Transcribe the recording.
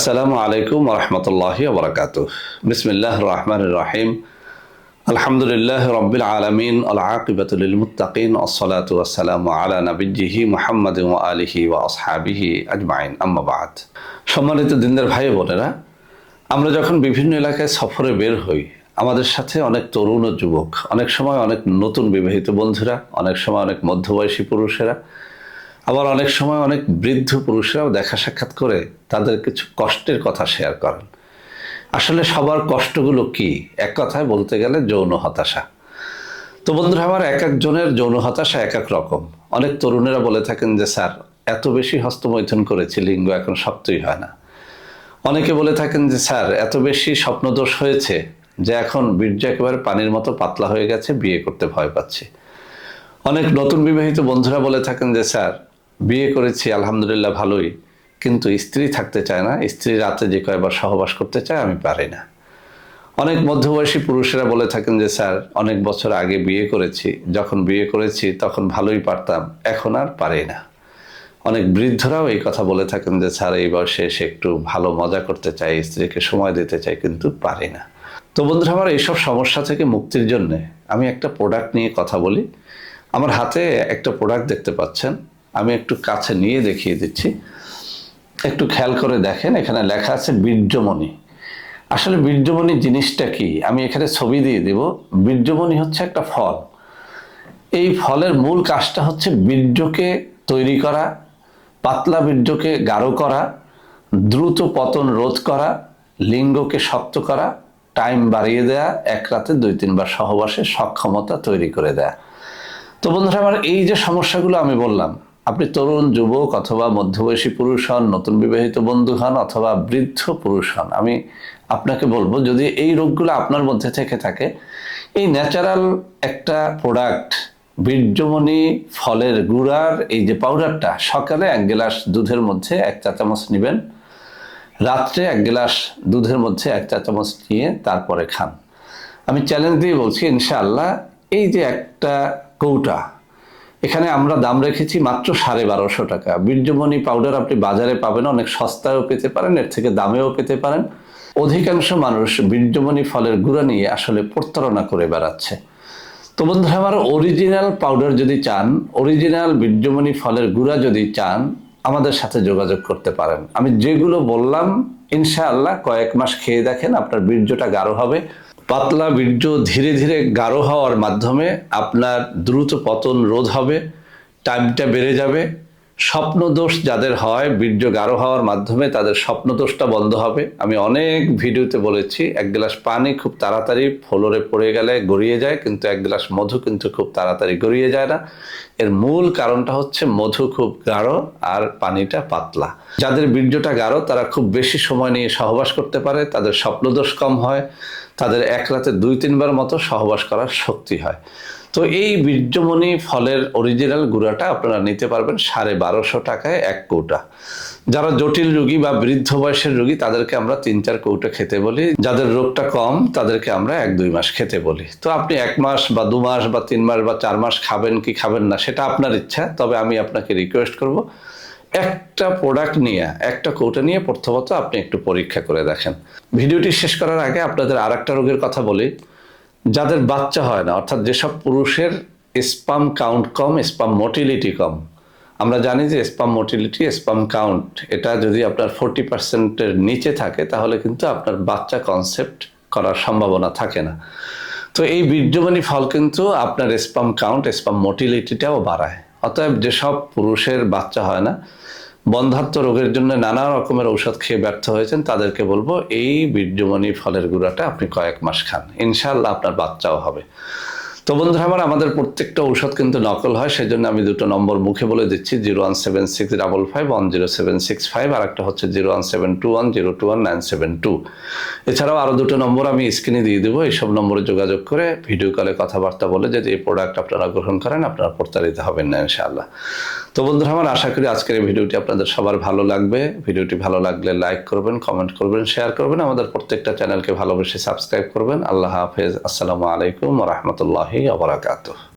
আসসালামু আলাইকুম ওয়া রাহমাতুল্লাহি ওয়া বারাকাতুহু। বিসমিল্লাহির রহমানির রহিম। আলহামদুলিল্লাহি রাব্বিল আলামিন ওয়াল আকিবাতু লিল মুত্তাকিন ওয়াসসালাতু ওয়াসসালামু আলা নাবিয়্যিহি মুহাম্মাদিন ওয়া আলিহি ওয়া আসহাবিহি আজমাইন। আম্মা বা'দ। সম্মানিত দিনদার ভাই বোনেরা, আমরা যখন বিভিন্ন এলাকায় সফরে বের হই, আমাদের সাথে অনেক তরুণ ও যুবক, অনেক সময় অনেক নতুন বিবাহিত বন্ধুরা, অনেক সময় অনেক মধ্যবয়সী পুরুষেরা, আবার অনেক সময় অনেক বৃদ্ধ পুরুষরাও দেখা সাক্ষাৎ করে তাদের কিছু কষ্টের কথা শেয়ার করেন। আসলে সবার কষ্টগুলো কি? এক কথায় বলতে গেলে যৌন হতাশা। তো বন্ধুরা আমার, এক একজনের যৌন হতাশা এক এক রকম। অনেক তরুণেরা বলে থাকেন যে স্যার, এত বেশি হস্তমৈথুন করেছি, লিঙ্গ এখন শক্তই হয় না। অনেকে বলে থাকেন যে স্যার, এত বেশি স্বপ্নদোষ হয়েছে যে এখন বীর্য একেবারে পানির মতো পাতলা হয়ে গেছে, বিয়ে করতে ভয় পাচ্ছি। অনেক নতুন বিবাহিত বন্ধুরা বলে থাকেন যে স্যার, বিয়ে করেছি আলহামদুলিল্লাহ ভালোই, কিন্তু স্ত্রী থাকতে চায় না, স্ত্রী রাতে যে কয়েকবার সহবাস করতে চায়, আমি পারি না। অনেক মধ্যবয়সী পুরুষেরা বলে থাকেন যে স্যার, অনেক বছর আগে বিয়ে করেছি, যখন বিয়ে করেছি তখন ভালোই পারতাম, এখন আর পারি না। অনেক বৃদ্ধরাও এই কথা বলে থাকেন যে স্যার, এই বয়সে এসে একটু ভালো মজা করতে চাই, স্ত্রীকে সময় দিতে চাই, কিন্তু পারি না। তো বন্ধুরা আমার, এইসব সমস্যা থেকে মুক্তির জন্য আমি একটা প্রোডাক্ট নিয়ে কথা বলি। আমার হাতে একটা প্রোডাক্ট দেখতে পাচ্ছেন, আমি একটু কাছে নিয়ে দেখিয়ে দিচ্ছি, একটু খেয়াল করে দেখেন। এখানে লেখা আছে বীর্যমণি। আসলে বীর্যমণি জিনিসটা কি, আমি এখানে ছবি দিয়ে দেব। বীর্যমণি হচ্ছে একটা ফল। এই ফলের মূল কাজটা হচ্ছে বীর্যকে তৈরি করা, পাতলা বীর্যকে গাঢ় করা, দ্রুত পতন রোধ করা, লিঙ্গকে শক্ত করা, টাইম বাড়িয়ে দেয়া, এক রাতে 2-3 বার সহবাসের সক্ষমতা তৈরি করে দেয়া। তো বন্ধুরা আমার, এই যে সমস্যাগুলো আমি বললাম, আপনি তরুণ যুবক অথবা মধ্যবয়সী পুরুষ হন, নতুন বিবাহিত বন্ধু হন অথবা বৃদ্ধ পুরুষ হন, আমি আপনাকে বলবো, যদি এই রোগগুলো আপনার মধ্যে থেকে থাকে, এই ন্যাচারাল একটা প্রোডাক্ট বীর্যমণি ফলের গুঁড়ার এই যে পাউডারটা, সকালে 1 গ্লাস দুধের মধ্যে 1 চা চামচ নেবেন, রাত্রে 1 গ্লাস দুধের মধ্যে 1 চা চামচ নিয়ে তারপরে খান। আমি চ্যালেঞ্জ দিয়ে বলছি, ইনশাআল্লাহ এই যে একটা কৌটা, এখানে আমরা দাম রেখেছি মাত্র 1250 টাকা। বীর্যমণি পাউডার আপনি বাজারে পাবেন, অনেক সস্তায়ও পেতে পারেন, এর থেকে দামেও পেতে পারেন। অধিকাংশ মানুষ বীর্যমণি ফলের গুঁড়া নিয়ে আসলে প্রতারণা করে বেড়াচ্ছে। তো বন্ধুরা আমার, অরিজিনাল পাউডার যদি চান, অরিজিনাল বীর্যমণি ফলের গুঁড়া যদি চান, আমাদের সাথে যোগাযোগ করতে পারেন। আমি যেগুলো বললাম, ইনশাআল্লাহ কয়েক মাস খেয়ে দেখেন, আপনার বীর্যটা গাঢ় হবে। পাতলা বীর্য ধীরে ধীরে গাঢ় হওয়ার মাধ্যমে আপনার দ্রুত পতন রোধ হবে, টাইমটা বেড়ে যাবে। স্বপ্নদোষ যাদের হয়, বীর্য গাঢ় হওয়ার মাধ্যমে তাদের স্বপ্নদোষটা বন্ধ হবে। আমি অনেক ভিডিওতে বলেছি, 1 গ্লাস পানি খুব তাড়াতাড়ি ফ্লোরে পড়ে গেলে গড়িয়ে যায়, কিন্তু 1 গ্লাস মধু কিন্তু খুব তাড়াতাড়ি গড়িয়ে যায় না। এর মূল কারণটা হচ্ছে মধু খুব গাঢ় আর পানিটা পাতলা। যাদের বীর্যটা গাঢ় তারা খুব বেশি সময় নিয়ে সহবাস করতে পারে, তাদের স্বপ্নদোষ কম হয়, তাদের এক রাতে 2-3 বার মতো সহবাস করার শক্তি হয়। তো এই বীর্যমণি ফলের অরিজিনাল গুঁড়াটা আপনারা নিতে পারবেন 1250 টাকায় 1 কৌটা। যারা জটিল রোগী বা বৃদ্ধ বয়সের রোগী, তাদেরকে আমরা 3-4 কৌটা খেতে বলি। যাদের রোগটা কম, তাদেরকে আমরা 1-2 মাস খেতে বলি। তো আপনি 1 মাস বা 2 মাস বা 3 মাস বা 4 মাস খাবেন কি খাবেন না, সেটা আপনার ইচ্ছা। তবে আমি আপনাকে রিকোয়েস্ট করব, একটা প্রোডাক্ট নিয়ে, একটা কৌটা নিয়ে প্রথমত আপনি একটু পরীক্ষা করে দেখেন। ভিডিওটি শেষ করার আগে আপনাদের আরেকটা রোগের কথা বলি। যাদের বাচ্চা হয় না, অর্থাৎ যেসব পুরুষের স্পাম কাউন্ট কম, স্পাম মোটিলিটি কম। আমরা জানি যে স্পাম মোটিলিটি, স্পাম কাউন্ট, এটা যদি আপনার 40%-এর নিচে থাকে, তাহলে কিন্তু আপনার বাচ্চা কনসেপ্ট করার সম্ভাবনা থাকে না। তো এই বীর্যমণি ফল কিন্তু আপনার স্পাম কাউন্ট, স্পাম মোটিলিটিটাও বাড়ায়। অতএব যেসব পুরুষের বাচ্চা হয় না, বন্ধ্যাত্ব রোগের জন্য নানা রকমের ঔষধ খেয়ে ব্যর্থ হয়েছেন, তাদেরকে বলবো এই বীর্যমণি ফলের গুঁড়াটা আপনি কয়েক মাস খান, ইনশাআল্লাহ আপনার বাচ্চাও হবে। তো বন্ধুরা আমার, আমাদের প্রত্যেকটা ঔষধ কিন্তু নকল হয়, সেজন্য আমি 2টো নম্বর মুখে বলে দিচ্ছি, 01765510765, আর একটা হচ্ছে 01721021972। এছাড়াও আরও 2টো নম্বর আমি স্ক্রিনে দিয়ে দেবো। এইসব নম্বরে যোগাযোগ করে ভিডিও কলে কথাবার্তা বলে যদি এই প্রোডাক্ট আপনারা গ্রহণ করেন, আপনারা প্রতারিত হবেন না ইনশাআল্লাহ। তো বন্ধুরা আমার, আশা করি আজকের এই ভিডিওটি আপনাদের সবার ভালো লাগবে। ভিডিওটি ভালো লাগলে লাইক করবেন, কমেন্ট করবেন, শেয়ার করবেন, আমাদের প্রত্যেকটা চ্যানেলকে ভালোবেসে সাবস্ক্রাইব করবেন। আল্লাহ হাফেজ। আসসালামু আলাইকুম ওয়া রাহমাতুল্লাহি ওয়া বারাকাতুহু।